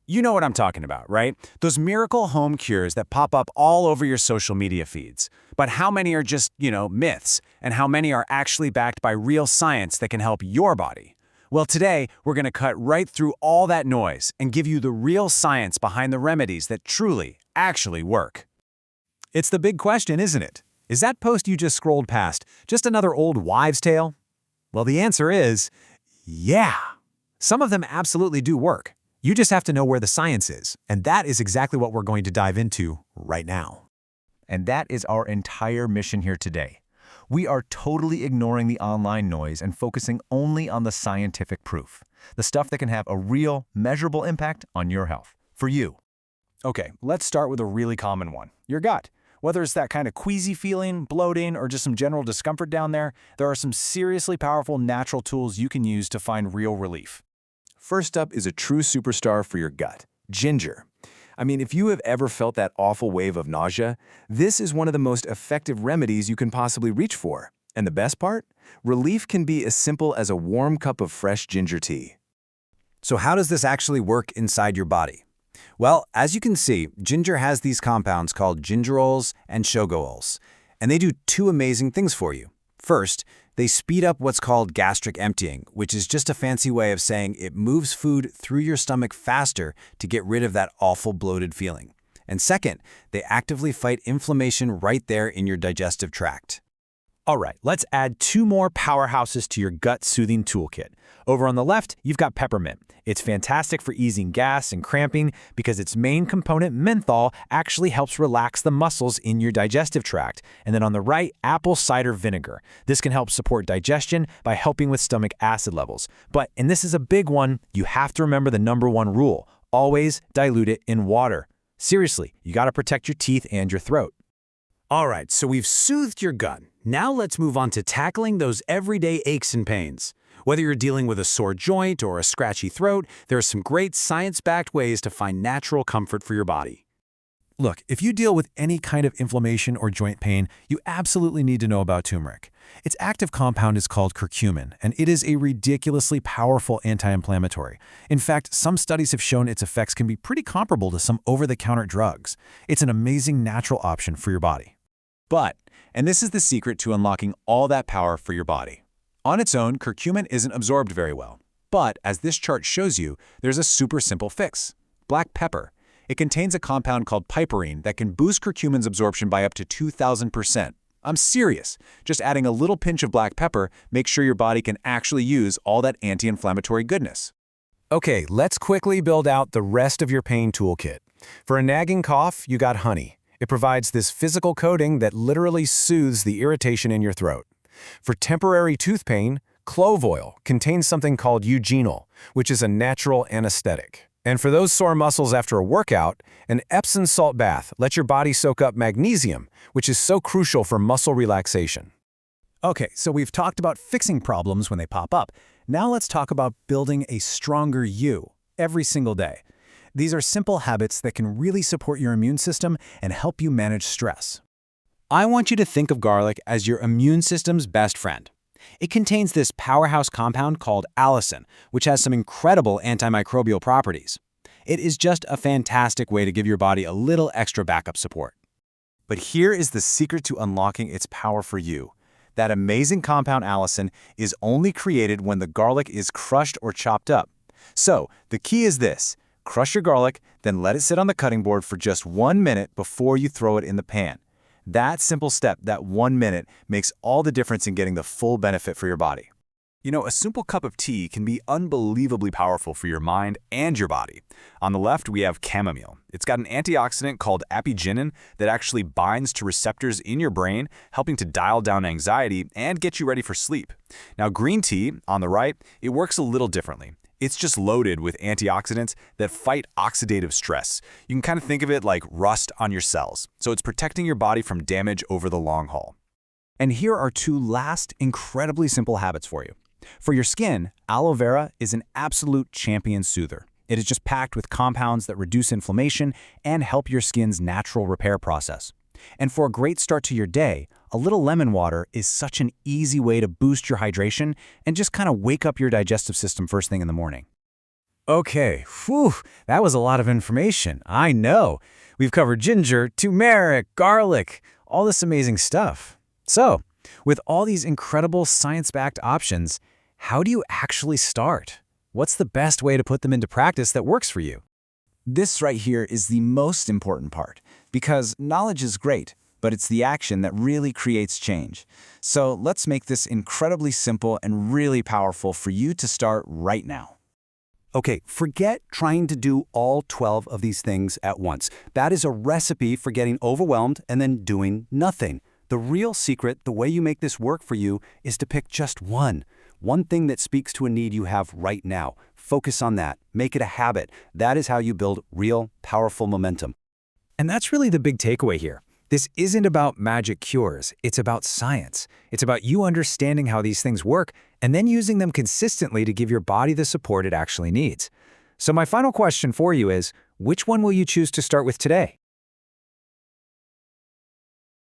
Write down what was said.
You know what I'm talking about, right? Those miracle home cures that pop up all over your social media feeds. But how many are just, myths? And how many are actually backed by real science that can help your body? Well, today, we're going to cut right through all that noise and give you the real science behind the remedies that truly, actually work. It's the big question, isn't it? Is that post you just scrolled past just another old wives' tale? Well, the answer is, yeah. Some of them absolutely do work. You just have to know where the science is, and that is exactly what we're going to dive into right now. And that is our entire mission here today. We are totally ignoring the online noise and focusing only on the scientific proof, the stuff that can have a real, measurable impact on your health, for you. Okay, let's start with a really common one, your gut. Whether it's that kind of queasy feeling, bloating, or just some general discomfort down there are some seriously powerful natural tools you can use to find real relief. First up is a true superstar for your gut, ginger. I mean, if you have ever felt that awful wave of nausea, this is one of the most effective remedies you can possibly reach for. And the best part? Relief can be as simple as a warm cup of fresh ginger tea. So how does this actually work inside your body? Well, as you can see, ginger has these compounds called gingerols and shogaols, and they do two amazing things for you. First, they speed up what's called gastric emptying, which is just a fancy way of saying it moves food through your stomach faster to get rid of that awful bloated feeling. And second, they actively fight inflammation right there in your digestive tract. All right, let's add two more powerhouses to your gut-soothing toolkit. Over on the left, you've got peppermint. It's fantastic for easing gas and cramping because its main component, menthol, actually helps relax the muscles in your digestive tract. And then on the right, apple cider vinegar. This can help support digestion by helping with stomach acid levels. But, and this is a big one, you have to remember the #1 rule. Always dilute it in water. Seriously, you got to protect your teeth and your throat. All right, so we've soothed your gut. Now let's move on to tackling those everyday aches and pains. Whether you're dealing with a sore joint or a scratchy throat, there are some great science-backed ways to find natural comfort for your body. Look, if you deal with any kind of inflammation or joint pain, you absolutely need to know about turmeric. Its active compound is called curcumin, and it is a ridiculously powerful anti-inflammatory. In fact, some studies have shown its effects can be pretty comparable to some over-the-counter drugs. It's an amazing natural option for your body. But, and this is the secret to unlocking all that power for your body. On its own, curcumin isn't absorbed very well. But, as this chart shows you, there's a super simple fix. Black pepper. It contains a compound called piperine that can boost curcumin's absorption by up to 2,000%. I'm serious. Just adding a little pinch of black pepper makes sure your body can actually use all that anti-inflammatory goodness. Okay, let's quickly build out the rest of your pain toolkit. For a nagging cough, you got honey. It provides this physical coating that literally soothes the irritation in your throat. For temporary tooth pain, clove oil contains something called eugenol, which is a natural anesthetic. And for those sore muscles after a workout, an Epsom salt bath lets your body soak up magnesium, which is so crucial for muscle relaxation. Okay, so we've talked about fixing problems when they pop up. Now let's talk about building a stronger you every single day. These are simple habits that can really support your immune system and help you manage stress. I want you to think of garlic as your immune system's best friend. It contains this powerhouse compound called allicin, which has some incredible antimicrobial properties. It is just a fantastic way to give your body a little extra backup support. But here is the secret to unlocking its power for you. That amazing compound allicin is only created when the garlic is crushed or chopped up. So, the key is this. Crush your garlic, then let it sit on the cutting board for just 1 minute before you throw it in the pan. That simple step, that 1 minute, makes all the difference in getting the full benefit for your body. You know, a simple cup of tea can be unbelievably powerful for your mind and your body. On the left, we have chamomile. It's got an antioxidant called apigenin that actually binds to receptors in your brain, helping to dial down anxiety and get you ready for sleep. Now, green tea, on the right, it works a little differently. It's just loaded with antioxidants that fight oxidative stress. You can kind of think of it like rust on your cells. So it's protecting your body from damage over the long haul. And here are two last incredibly simple habits for you. For your skin, aloe vera is an absolute champion soother. It is just packed with compounds that reduce inflammation and help your skin's natural repair process. And for a great start to your day, a little lemon water is such an easy way to boost your hydration and just kind of wake up your digestive system first thing in the morning. Okay, whew, that was a lot of information. I know. We've covered ginger, turmeric, garlic, all this amazing stuff. So, with all these incredible science-backed options, how do you actually start? What's the best way to put them into practice that works for you? This right here is the most important part, because knowledge is great, but it's the action that really creates change. So let's make this incredibly simple and really powerful for you to start right now. Okay, forget trying to do all 12 of these things at once. That is a recipe for getting overwhelmed and then doing nothing. The real secret, the way you make this work for you, is to pick just one thing that speaks to a need you have right now. Focus on that. Make it a habit. That is how you build real, powerful momentum. And that's really the big takeaway here. This isn't about magic cures, it's about science. It's about you understanding how these things work and then using them consistently to give your body the support it actually needs. So my final question for you is, which one will you choose to start with today?